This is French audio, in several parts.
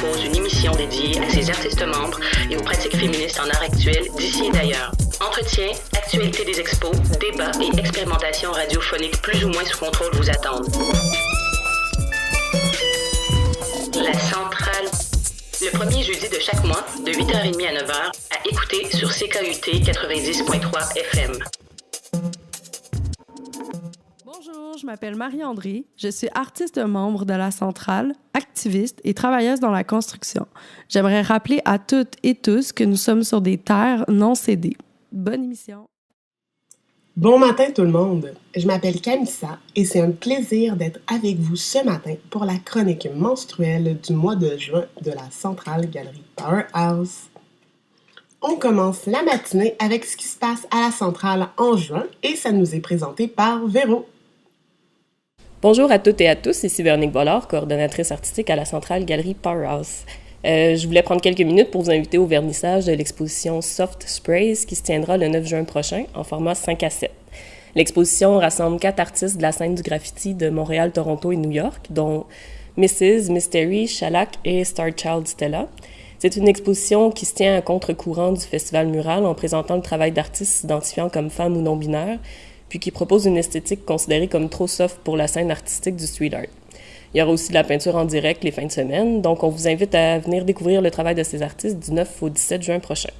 propose une émission dédiée à ses artistes membres et aux pratiques féministes en art actuel d'ici et d'ailleurs. Entretiens, actualité des expos, débats et expérimentations radiophoniques plus ou moins sous contrôle vous attendent. La Centrale. Le premier jeudi de chaque mois, de 8h30 à 9h, à écouter sur CKUT 90.3 FM. Bonjour, je m'appelle Marie-André. Je suis artiste membre de la Centrale, activiste et travailleuse dans la construction. J'aimerais rappeler à toutes et tous que nous sommes sur des terres non cédées. Bonne émission. Bon matin tout le monde, je m'appelle Camissa et c'est un plaisir d'être avec vous ce matin pour la chronique menstruelle du mois de juin de la Centrale Galerie Powerhouse. On commence la matinée avec ce qui se passe à la Centrale en juin et ça nous est présenté par Véro. Bonjour à toutes et à tous, ici Véronique Bollard, coordonnatrice artistique à la Centrale Galerie Powerhouse. Je voulais prendre quelques minutes pour vous inviter au vernissage de l'exposition Soft Sprays qui se tiendra le 9 juin prochain en format 5:7. L'exposition rassemble 4 artistes de la scène du graffiti de Montréal, Toronto et New York, dont Mrs. Mystery, Shellac et Starchild Stella. C'est une exposition qui se tient à contre-courant du Festival Mural en présentant le travail d'artistes s'identifiant comme femmes ou non-binaires, puis qui propose une esthétique considérée comme trop soft pour la scène artistique du street art. Il y aura aussi de la peinture en direct les fins de semaine, donc on vous invite à venir découvrir le travail de ces artistes du 9 au 17 juin prochain.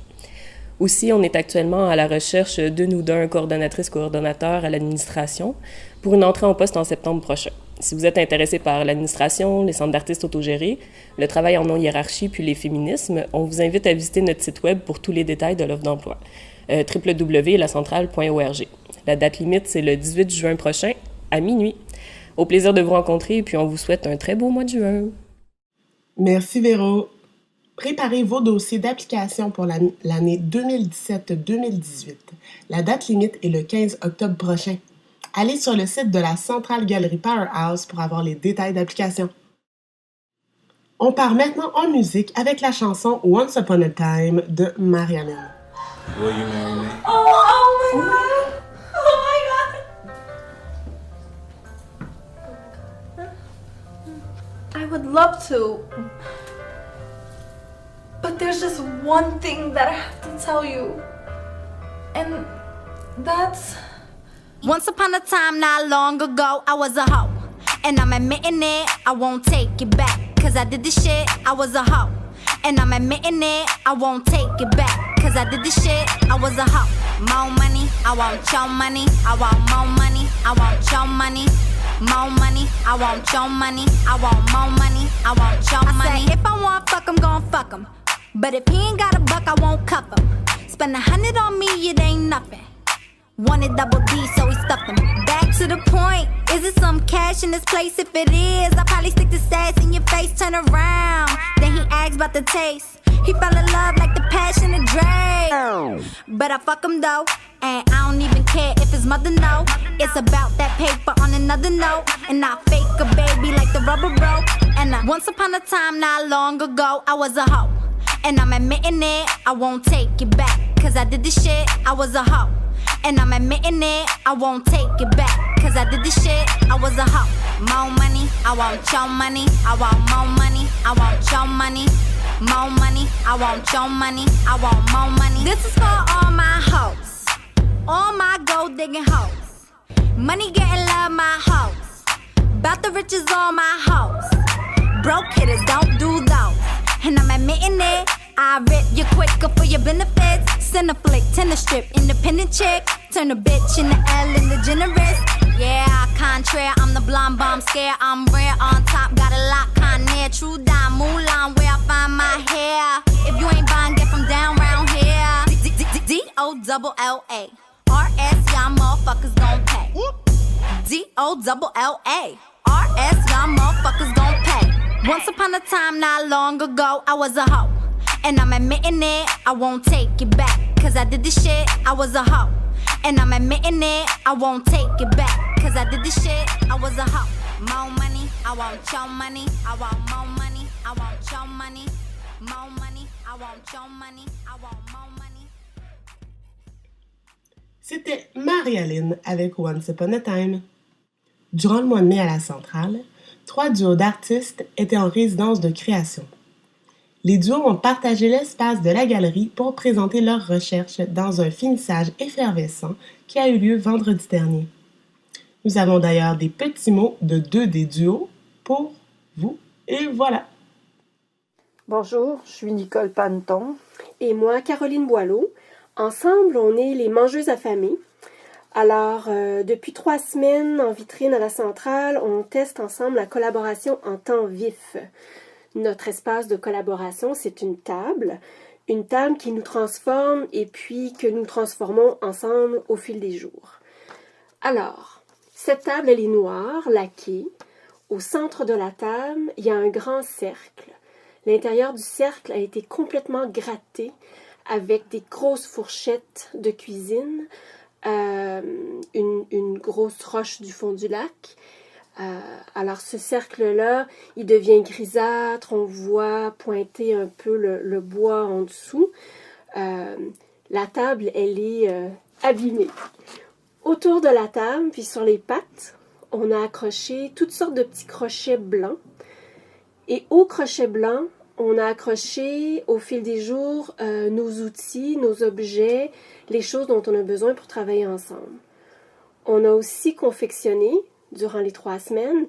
Aussi, on est actuellement à la recherche d'une ou d'un coordonnateur à l'administration pour une entrée en poste en septembre prochain. Si vous êtes intéressé par l'administration, les centres d'artistes autogérés, le travail en non-hiérarchie puis les féminismes, on vous invite à visiter notre site web pour tous les détails de l'offre d'emploi, www.lacentrale.org. La date limite, c'est le 18 juin prochain, à minuit. Au plaisir de vous rencontrer et puis on vous souhaite un très beau mois de juin. Merci Véro. Préparez vos dossiers d'application pour l'année 2017-2018. La date limite est le 15 octobre prochain. Allez sur le site de la Centrale Galerie Powerhouse pour avoir les détails d'application. On part maintenant en musique avec la chanson Once Upon a Time de Marie-Hélène. Will you marry me? Oh my God! Oh my God! I would love to. But there's just one thing that I have to tell you. And that's... Once upon a time, not long ago, I was a hoe. And I'm admitting it, I won't take it back. Cause I did this shit, I was a hoe. And I'm admitting it, I won't take it back. Cause I did this shit, I was a hoe. More money, I want your money. I want more money, I want your money. More money, I want your money. I want more money, I want your money. I said if I want fuck, I'm gon' fuck him. But if he ain't got a buck, I won't cuff him. Spend 100 on me, it ain't nothing. Wanted double D, so he stuffed him. Back to the point, is it some cash in this place? If it is, I'll probably stick the sass in your face, turn around. Then he asks about the taste. He fell in love like the passion of Dre. But I fuck him though, and I don't even care if his mother know. It's about that paper on another note. And I fake a baby like the rubber broke. And once upon a time, not long ago, I was a hoe. And I'm admitting it, I won't take it back. Cause I did this shit, I was a hoe. And I'm admitting it, I won't take it back. Cause I did this shit, I was a hoe. More money, I want your money. I want more money, I want your money. More money, I want your money. I want more money. This is for all my hoes, all my gold digging hoes. Money getting love, my hoes. About the riches, all my hoes. Broke hitters don't do those. And I'm admitting it, I rip you quicker for your benefits. Send a flick, tennis strip, independent chick. Turn a bitch into L into generous. Yeah, contraire, I'm the blonde bomb scare. I'm rare on top, got a lot Conair. True dime, Mulan, where I find my hair. If you ain't buying, get from down round here. D-O-double-L-A. R-S, y'all motherfuckers gon' pay. D-O-double-L-A. R-S, y'all motherfuckers gon' pay. Once upon a time, not long ago, I was a hoe. And I'm admitting it, I won't take it back. Cause I did this shit, I was a hoe. And I'm admitting it, I won't take it back. Cause I did this shit, I was a hoe. More money, I want your money. I want more money, I want your money. More money, I want your money. I want more money. C'était Marie-Hélène avec Once Upon a Time. Durant le mois de mai à la Centrale, 3 duos d'artistes étaient en résidence de création. Les duos ont partagé l'espace de la galerie pour présenter leurs recherches dans un finissage effervescent qui a eu lieu vendredi dernier. Nous avons d'ailleurs des petits mots de 2 des duos pour vous, et voilà. Bonjour, je suis Nicole Panton. Et moi, Caroline Boileau. Ensemble, on est les Mangeuses affamées. Alors, depuis 3 semaines, en vitrine à la centrale, on teste ensemble la collaboration en temps vif. Notre espace de collaboration, c'est une table qui nous transforme et puis que nous transformons ensemble au fil des jours. Alors, cette table, elle est noire, laquée. Au centre de la table, il y a un grand cercle. L'intérieur du cercle a été complètement gratté avec des grosses fourchettes de cuisine, une grosse roche du fond du lac. Alors ce cercle-là, il devient grisâtre, on voit pointer un peu le bois en dessous. La table, elle est abîmée. Autour de la table, puis sur les pattes, on a accroché toutes sortes de petits crochets blancs. Et aux crochets blancs, on a accroché au fil des jours nos outils, nos objets, les choses dont on a besoin pour travailler ensemble. On a aussi confectionné, durant les 3 semaines,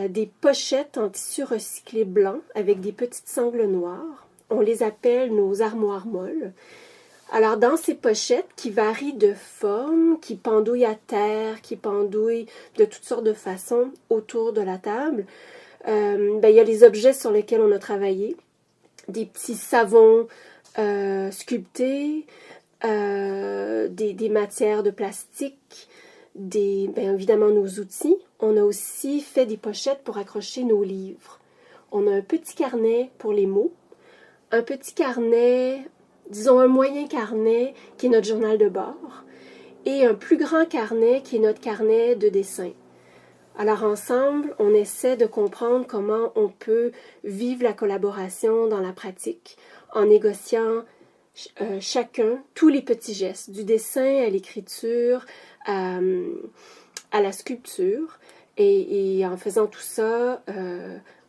des pochettes en tissu recyclé blanc avec des petites sangles noires. On les appelle nos armoires molles. Alors, dans ces pochettes qui varient de forme, qui pendouillent à terre, qui pendouillent de toutes sortes de façons autour de la table, il y a les objets sur lesquels on a travaillé, des petits savons sculptés, des matières de plastique, évidemment nos outils. On a aussi fait des pochettes pour accrocher nos livres. On a un petit carnet pour les mots, un petit carnet, disons un moyen carnet qui est notre journal de bord, et un plus grand carnet qui est notre carnet de dessin. Alors ensemble, on essaie de comprendre comment on peut vivre la collaboration dans la pratique en négociant chacun tous les petits gestes, du dessin à l'écriture, à la sculpture, et en faisant tout ça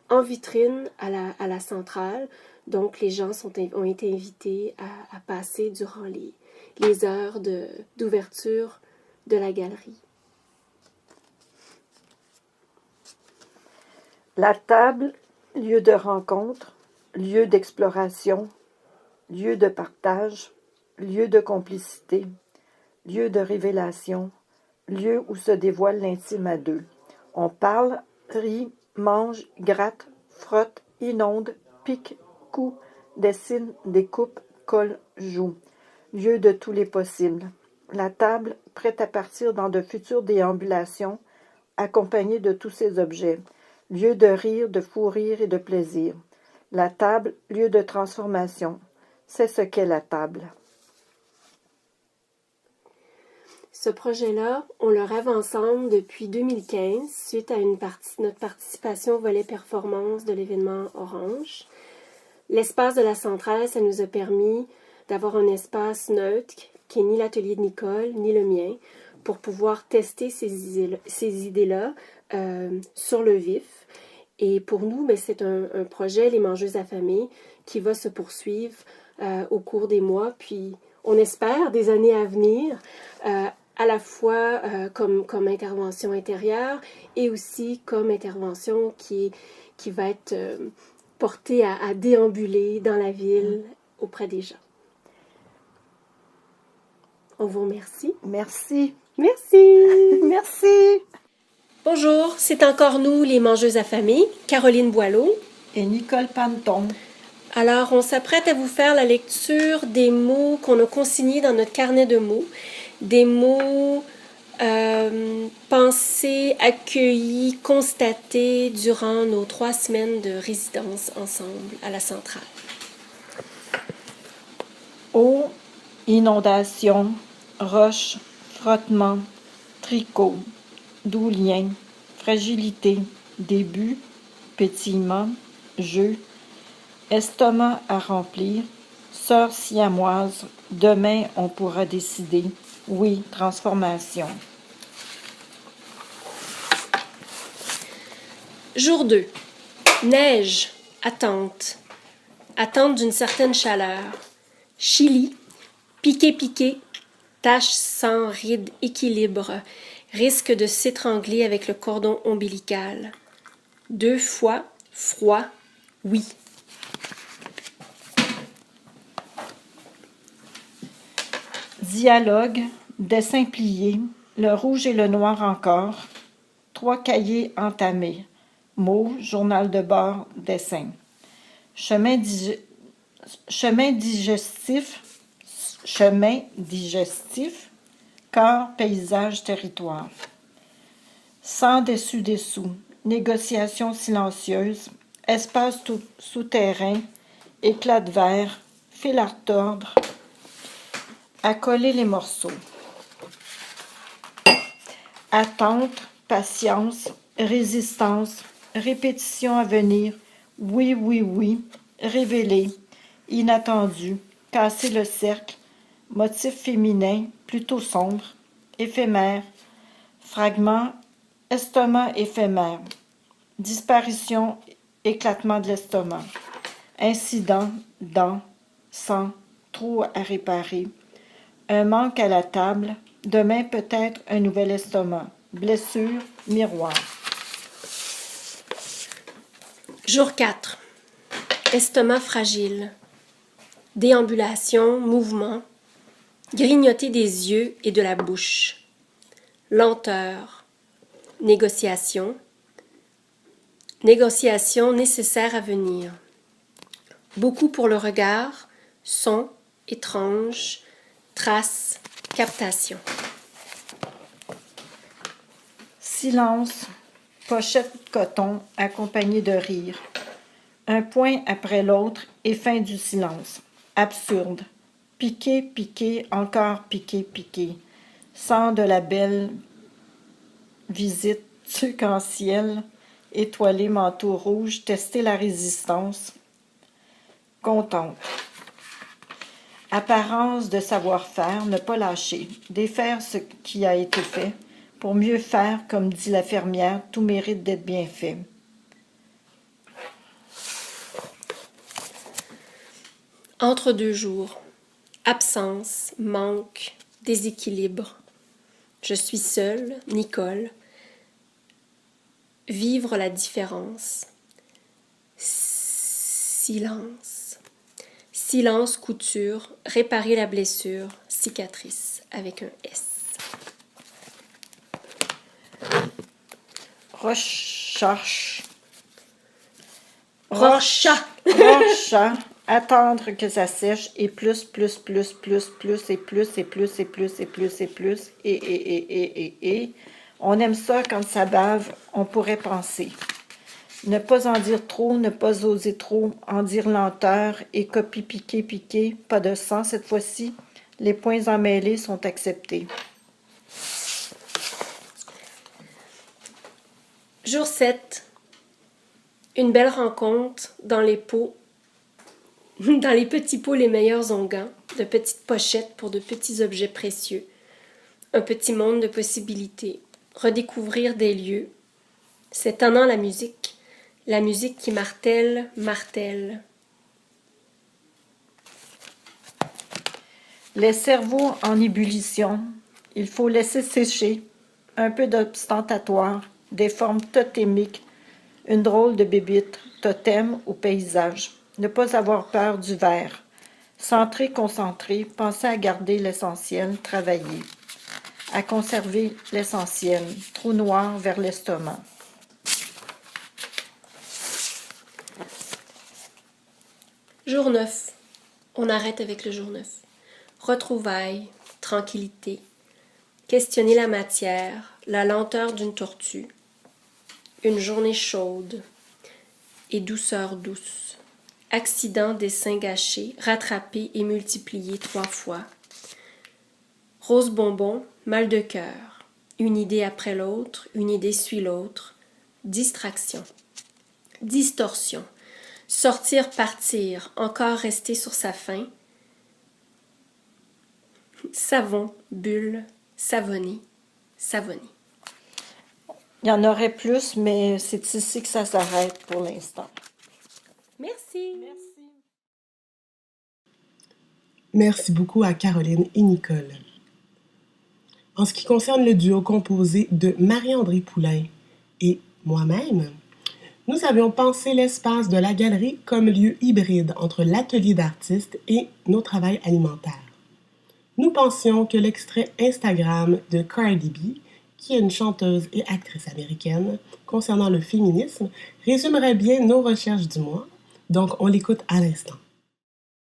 en vitrine à la centrale. Donc les gens ont été invités à passer durant les heures d'ouverture de la galerie. La table, lieu de rencontre, lieu d'exploration, lieu de partage, lieu de complicité, lieu de révélation, lieu où se dévoile l'intime à 2. On parle, rit, mange, gratte, frotte, inonde, pique, coud, dessine, découpe, colle, joue. Lieu de tous les possibles. La table, prête à partir dans de futures déambulations, accompagnée de tous ces objets. Lieu de rire, de fou rire et de plaisir. La table, lieu de transformation. C'est ce qu'est la table. Ce projet-là, on le rêve ensemble depuis 2015, suite à notre participation au volet performance de l'événement Orange. L'espace de la centrale, ça nous a permis d'avoir un espace neutre, qui n'est ni l'atelier de Nicole, ni le mien, pour pouvoir tester ces idées-là sur le vif. Et pour nous, c'est un projet, Les Mangeuses affamées, qui va se poursuivre au cours des mois, puis on espère des années à venir, à la fois comme intervention intérieure et aussi comme intervention qui va être portée à déambuler dans la ville auprès des gens. On vous remercie. Merci. Merci. Merci. Bonjour, c'est encore nous, les Mangeuses affamées, Caroline Boileau et Nicole Panton. Alors, on s'apprête à vous faire la lecture des mots qu'on a consignés dans notre carnet de mots. Des mots pensés, accueillis, constatés durant nos 3 semaines de résidence ensemble à la centrale. Eau, inondation, roche, frottement, tricot, doux lien, fragilité, début, pétillement, jeu, estomac à remplir, sœur siamoise, demain on pourra décider, oui, transformation. Jour 2. Neige, attente. attente d'une certaine chaleur. Chili, piqué, tache sans ride, équilibre, risque de s'étrangler avec le cordon ombilical. 2 fois, froid, oui. Dialogue, dessin plié, le rouge et le noir encore, 3 cahiers entamés, mots, journal de bord, dessin. Chemin digestif, corps, paysage, territoire. Sans dessus-dessous, négociation silencieuse, espace souterrain, éclat de verre, fil à retordre, accoler les morceaux. Attente, patience, résistance, répétition à venir, oui, révéler, inattendu, casser le cercle, motif féminin, plutôt sombre, éphémère, fragment, estomac éphémère, disparition, éclatement de l'estomac, incident, dent, sang, trou à réparer, un manque à la table, demain peut-être un nouvel estomac, blessure, miroir. Jour 4. Estomac fragile. Déambulation, mouvement. Grignoter des yeux et de la bouche. Lenteur. Négociation. Négociation nécessaire à venir. Beaucoup pour le regard. Son, étrange. Trace, captation. Silence, pochette de coton accompagnée de rire. Un point après l'autre et fin du silence. Absurde. Piqué, encore piqué. Sang de la belle visite, tuque en ciel, étoilé, manteau rouge, tester la résistance. Contente. Apparence de savoir-faire, ne pas lâcher. Défaire ce qui a été fait. Pour mieux faire, comme dit la fermière, tout mérite d'être bien fait. Entre 2 jours. Absence, manque, déséquilibre. Je suis seule, Nicole. Vivre la différence. Silence. Silence, couture, réparer la blessure, cicatrice, avec un S. Rorschach. Attendre que ça sèche et plus et. On aime ça quand ça bave, on pourrait penser. Ne pas en dire trop, ne pas oser trop, en dire lenteur et copie piqué, pas de sang cette fois-ci. Les points emmêlés sont acceptés. Jour 7. Une belle rencontre dans les pots. Dans les petits pots, les meilleurs onguents, de petites pochettes pour de petits objets précieux. Un petit monde de possibilités. Redécouvrir des lieux. C'est tannant la musique qui martèle. Les cerveaux en ébullition. Il faut laisser sécher. Un peu d'obstentatoire, des formes totémiques, une drôle de bébite, totem ou paysage. Ne pas avoir peur du verre. Centré, concentré, penser à garder l'essentiel, travailler. À conserver l'essentiel. Trou noir vers l'estomac. Jour 9. On arrête avec le jour 9. Retrouvailles, tranquillité. Questionner la matière, la lenteur d'une tortue. Une journée chaude et douceur douce. Accident des seins gâchés, rattrapé et multiplié 3 fois. Rose bonbon, mal de cœur. Une idée après l'autre, une idée suit l'autre. Distraction. Distorsion. Sortir, partir, encore rester sur sa faim. Savon, bulle, savonner. Il y en aurait plus, mais c'est ici que ça s'arrête pour l'instant. Merci. Merci beaucoup à Caroline et Nicole. En ce qui concerne le duo composé de Marie-André Poulain et moi-même, nous avions pensé l'espace de la galerie comme lieu hybride entre l'atelier d'artistes et nos travails alimentaires. Nous pensions que l'extrait Instagram de Cardi B, qui est une chanteuse et actrice américaine, concernant le féminisme, résumerait bien nos recherches du mois, donc on l'écoute à l'instant.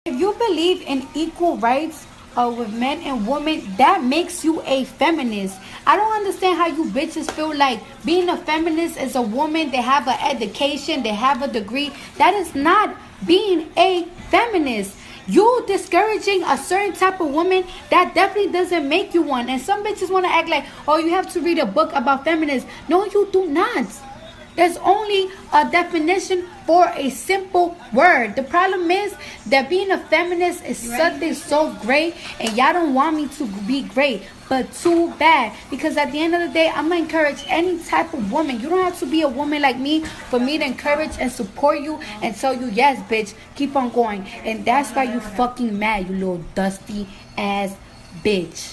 If you believe in equal rights with men and women, that makes you a feminist. I don't understand how you bitches feel like being a feminist is a woman, they have an education, they have a degree. That is not being a feminist. You discouraging a certain type of woman, that definitely doesn't make you one. And some bitches want to act like, oh, you have to read a book about feminism. No, you do not. There's only a definition for a simple word. The problem is that being a feminist is something so great, and y'all don't want me to be great. But too bad, because at the end of the day, I'm gonna encourage any type of woman. You don't have to be a woman like me for me to encourage and support you and tell you, yes, bitch, keep on going. And that's why you fucking mad, you little dusty ass bitch.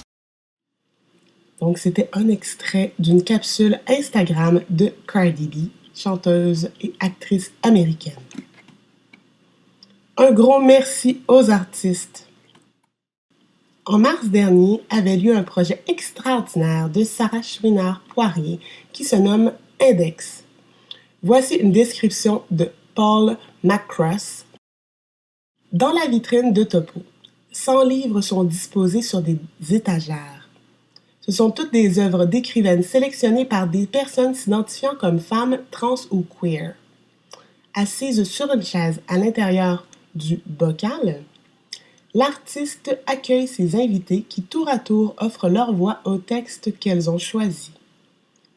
Donc, c'était un extrait d'une capsule Instagram de Cardi B, chanteuse et actrice américaine. Un gros merci aux artistes. En mars dernier avait lieu un projet extraordinaire de Sarah Chouinard-Poirier qui se nomme Index. Voici une description de Paul McCross. Dans la vitrine de Topo, 100 livres sont disposés sur des étagères. Ce sont toutes des œuvres d'écrivaines sélectionnées par des personnes s'identifiant comme femmes, trans ou queer. Assise sur une chaise à l'intérieur du bocal, l'artiste accueille ses invités qui tour à tour offrent leur voix au texte qu'elles ont choisi.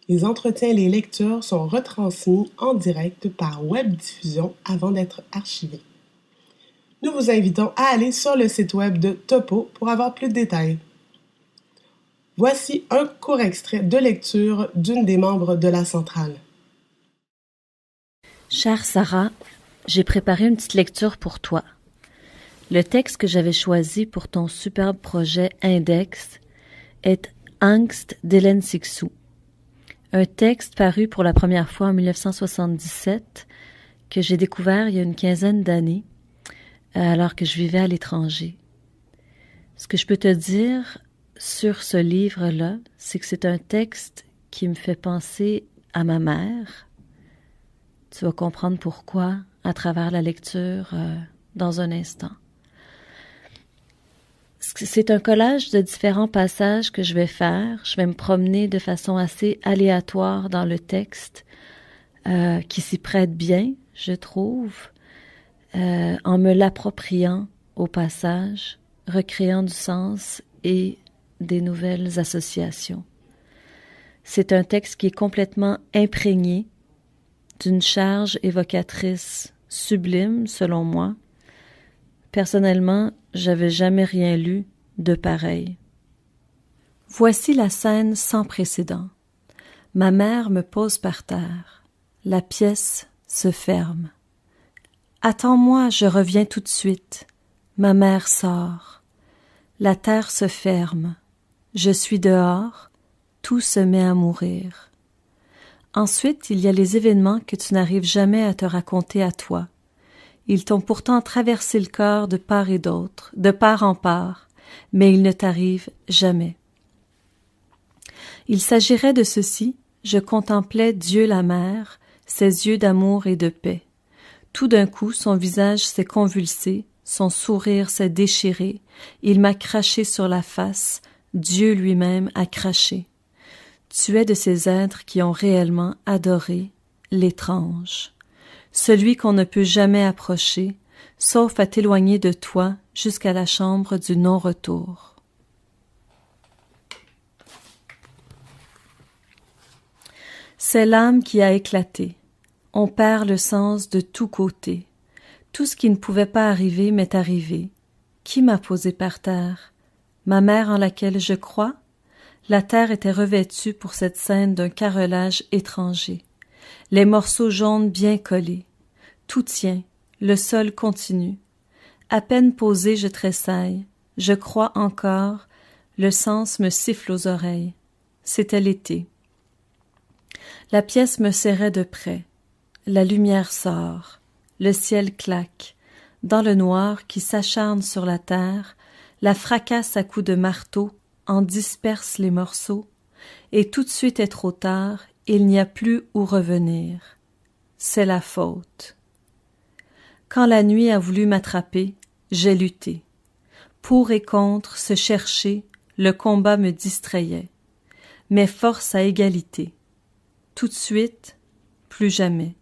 Les entretiens et les lectures sont retransmis en direct par web-diffusion avant d'être archivés. Nous vous invitons à aller sur le site web de Topo pour avoir plus de détails. Voici un court extrait de lecture d'une des membres de la centrale. Chère Sarah, j'ai préparé une petite lecture pour toi. Le texte que j'avais choisi pour ton superbe projet Index est Angst d'Hélène Cixous, un texte paru pour la première fois en 1977 que j'ai découvert il y a une quinzaine d'années alors que je vivais à l'étranger. Ce que je peux te dire sur ce livre-là, c'est que c'est un texte qui me fait penser à ma mère. Tu vas comprendre pourquoi à travers la lecture dans un instant. C'est un collage de différents passages que je vais faire. Je vais me promener de façon assez aléatoire dans le texte, qui s'y prête bien, je trouve, en me l'appropriant au passage, recréant du sens et des nouvelles associations. C'est un texte qui est complètement imprégné d'une charge évocatrice sublime, selon moi. Personnellement, j'avais jamais rien lu de pareil. Voici la scène sans précédent. Ma mère me pose par terre. La pièce se ferme. Attends-moi, je reviens tout de suite. Ma mère sort. La terre se ferme. Je suis dehors. Tout se met à mourir. Ensuite, il y a les événements que tu n'arrives jamais à te raconter à toi. Ils t'ont pourtant traversé le corps de part et d'autre, de part en part, mais ils ne t'arrivent jamais. Il s'agirait de ceci, je contemplais Dieu la mère, ses yeux d'amour et de paix. Tout d'un coup, son visage s'est convulsé, son sourire s'est déchiré, il m'a craché sur la face, Dieu lui-même a craché. Tu es de ces êtres qui ont réellement adoré l'étrange. Celui qu'on ne peut jamais approcher, sauf à t'éloigner de toi jusqu'à la chambre du non-retour. C'est l'âme qui a éclaté. On perd le sens de tous côtés. Tout ce qui ne pouvait pas arriver m'est arrivé. Qui m'a posé par terre? Ma mère en laquelle je crois? La terre était revêtue pour cette scène d'un carrelage étranger. Les morceaux jaunes bien collés. Tout tient, le sol continue. À peine posé, je tressaille. Je crois encore, le sens me siffle aux oreilles. C'était l'été. La pièce me serrait de près. La lumière sort. Le ciel claque. Dans le noir qui s'acharne sur la terre, la fracasse à coups de marteau en disperse les morceaux, et tout de suite est trop tard, il n'y a plus où revenir. C'est la faute. Quand la nuit a voulu m'attraper, j'ai lutté. Pour et contre, se chercher, le combat me distrayait. Mes forces à égalité. Tout de suite, plus jamais.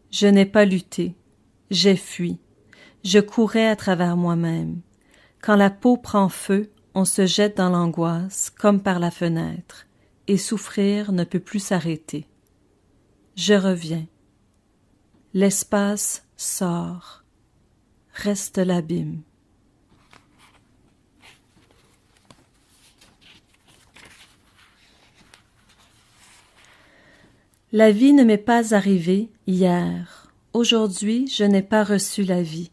Je n'ai pas lutté, j'ai fui. Je courais à travers moi-même. Quand la peau prend feu, on se jette dans l'angoisse, comme par la fenêtre, et souffrir ne peut plus s'arrêter. Je reviens. L'espace sort. Reste l'abîme. La vie ne m'est pas arrivée hier. Aujourd'hui, je n'ai pas reçu la vie.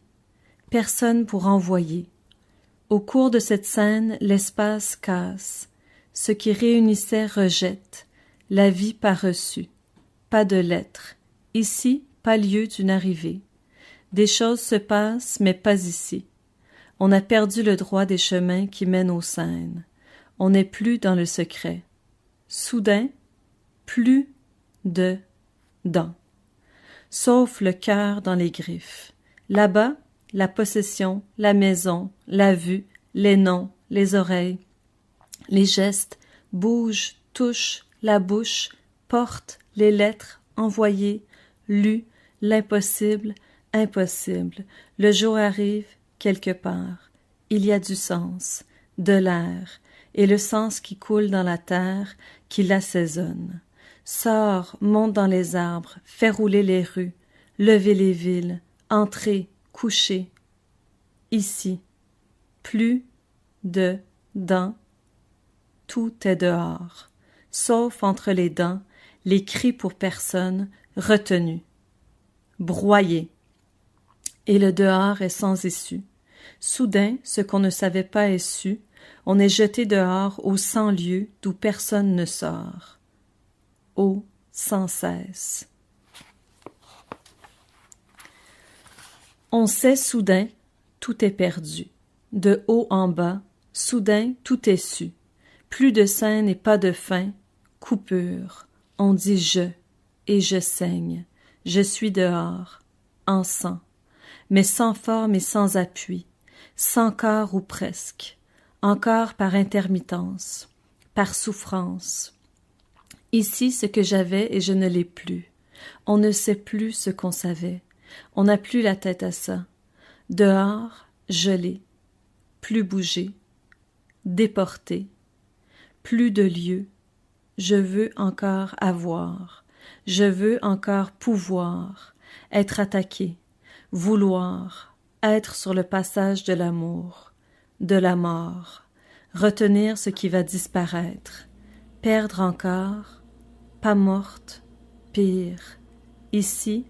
Personne pour envoyer. Au cours de cette scène, l'espace casse. Ce qui réunissait rejette. La vie pas reçue. Pas de lettre. Ici, pas lieu d'une arrivée. Des choses se passent, mais pas ici. On a perdu le droit des chemins qui mènent aux scènes. On n'est plus dans le secret. Soudain, plus de dents. Sauf le cœur dans les griffes. Là-bas, la possession, la maison, la vue, les noms, les oreilles, les gestes, bougent, touchent, la bouche, portent les lettres, envoyées, lues, l'impossible, impossible. Le jour arrive, quelque part. Il y a du sens, de l'air, et le sens qui coule dans la terre, qui l'assaisonne. Sort, monte dans les arbres, fait rouler les rues, lever les villes, entrer, coucher. Ici, plus de dents, tout est dehors, sauf entre les dents, les cris pour personne, retenus, broyés. Et le dehors est sans issue. Soudain, ce qu'on ne savait pas est su, on est jeté dehors aux 100 lieues d'où personne ne sort. Oh, sans cesse. On sait soudain, tout est perdu. De haut en bas, soudain, tout est su. Plus de scène et pas de fin, coupure. On dit je, et je saigne. Je suis dehors, en sang, mais sans forme et sans appui, sans corps ou presque, encore par intermittence, par souffrance. Ici, ce que j'avais et je ne l'ai plus. On ne sait plus ce qu'on savait. On n'a plus la tête à ça. Dehors, gelé, plus bougé, déporté, plus de lieu. Je veux encore avoir. Je veux encore pouvoir, être attaqué, vouloir, être sur le passage de l'amour, de la mort, retenir ce qui va disparaître, perdre encore, pas morte, pire, ici,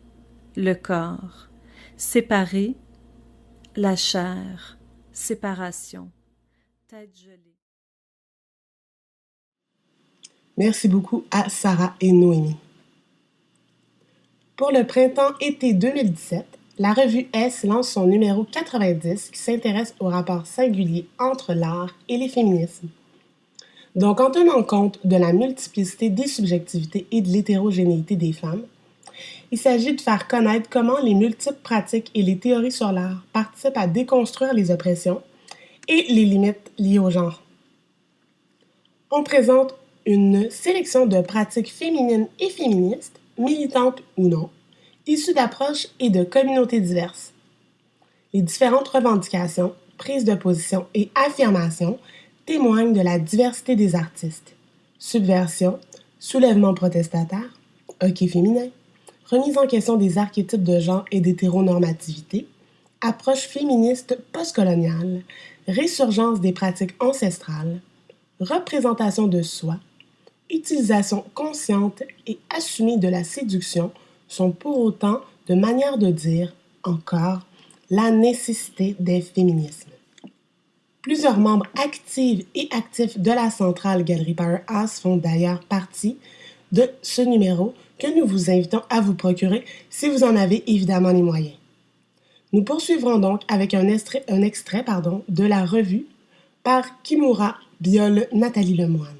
le corps, séparé, la chair, séparation, tête gelée. Merci beaucoup à Sarah et Noémie. Pour le printemps-été 2017, la revue S lance son numéro 90 qui s'intéresse au rapport singulier entre l'art et les féminismes. Donc, en tenant compte de la multiplicité des subjectivités et de l'hétérogénéité des femmes, il s'agit de faire connaître comment les multiples pratiques et les théories sur l'art participent à déconstruire les oppressions et les limites liées au genre. On présente une sélection de pratiques féminines et féministes, militantes ou non, issues d'approches et de communautés diverses. Les différentes revendications, prises de position et affirmations témoignent de la diversité des artistes. Subversion, soulèvement protestataire, hockey féminin, remise en question des archétypes de genre et d'hétéronormativité, approche féministe postcoloniale, résurgence des pratiques ancestrales, représentation de soi, utilisation consciente et assumée de la séduction sont pour autant de manières de dire, encore, la nécessité des féminismes. Plusieurs membres actifs et actifs de la centrale Galerie Powerhouse font d'ailleurs partie de ce numéro que nous vous invitons à vous procurer si vous en avez évidemment les moyens. Nous poursuivrons donc avec un extrait de la revue par Kimura Biol Nathalie Lemoine.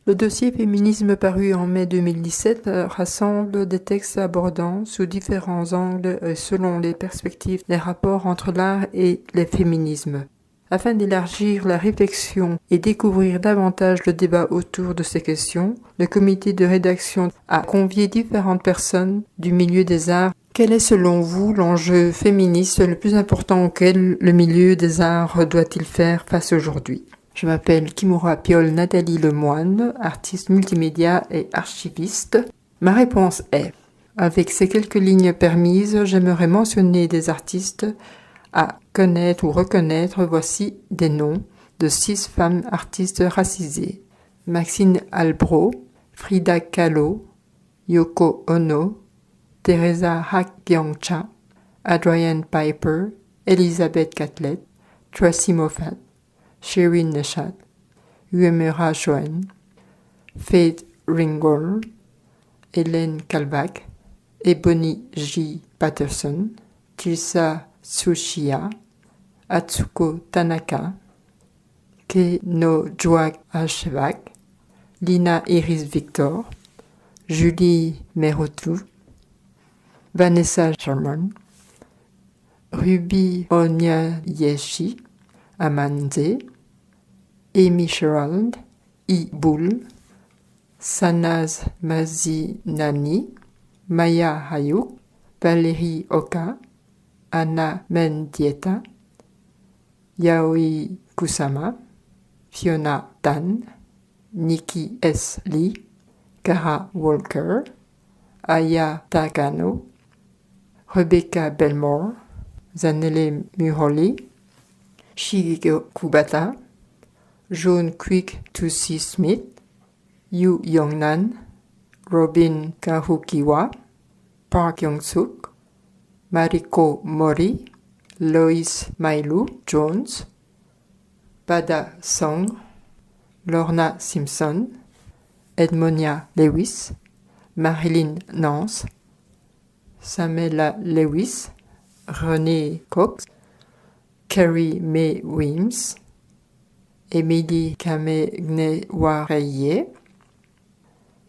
Le dossier Féminisme paru en mai 2017 rassemble des textes abordant sous différents angles et selon les perspectives les rapports entre l'art et les féminismes. Afin d'élargir la réflexion et découvrir davantage le débat autour de ces questions, le comité de rédaction a convié différentes personnes du milieu des arts. Quel est selon vous l'enjeu féministe le plus important auquel le milieu des arts doit-il faire face aujourd'hui ? Je m'appelle Kimura Biol Nathalie Lemoine, artiste multimédia et archiviste. Ma réponse est, avec ces quelques lignes permises, j'aimerais mentionner des artistes à connaître ou reconnaître. Voici des noms de 6 femmes artistes racisées. Maxine Albro, Frida Kahlo, Yoko Ono, Teresa Hak-Gyong-Cha, Adrienne Piper, Elizabeth Catlett, Tracy Moffat, Shirin Neshat, Uemura Joen, Faith Ringgold, Hélène Kalbach, Ebony J. Patterson, Chisa Tsuchiya, Atsuko Tanaka, Keno Joak Ashevak, Lina Iris Victor, Julie Merotou, Vanessa Sherman, Ruby Onyayeshi, Amanze, Amy Sherald, Bull, Sanaz Mazinani, Maya Hayuk, Valérie Oka, Anna Mendieta, Yaoi Kusama, Fiona Tan, Nikki S. Lee, Kara Walker, Aya Tagano, Rebecca Belmore, Zanele Muroli, Shigeko Kubata, Joan Quick-Tussi Smith, Yu Yongnan, Robin Kahukiwa, Park Young-suk, Mariko Mori, Lois Mailu Jones, Bada Song, Lorna Simpson, Edmonia Lewis, Marilyn Nance, Samela Lewis, Renée Cox, Carrie Mae Weems, Emily Kamegnewareye,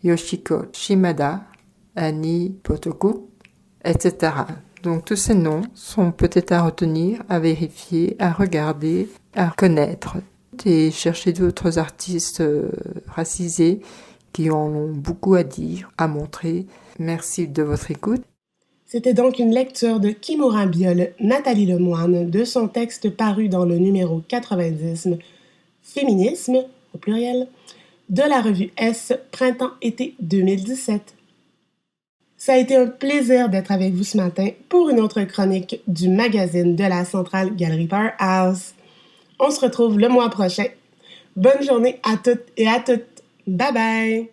Yoshiko Shimada, Annie Potoku, etc. Donc tous ces noms sont peut-être à retenir, à vérifier, à regarder, à connaître et chercher d'autres artistes racisés qui en ont beaucoup à dire, à montrer. Merci de votre écoute. C'était donc une lecture de Kimura Biol Nathalie Lemoine de son texte paru dans le numéro 90, Féminisme, au pluriel, de la revue S, Printemps-été 2017. Ça a été un plaisir d'être avec vous ce matin pour une autre chronique du magazine de la Centrale Galerie Powerhouse. On se retrouve le mois prochain. Bonne journée à toutes et à toutes. Bye bye!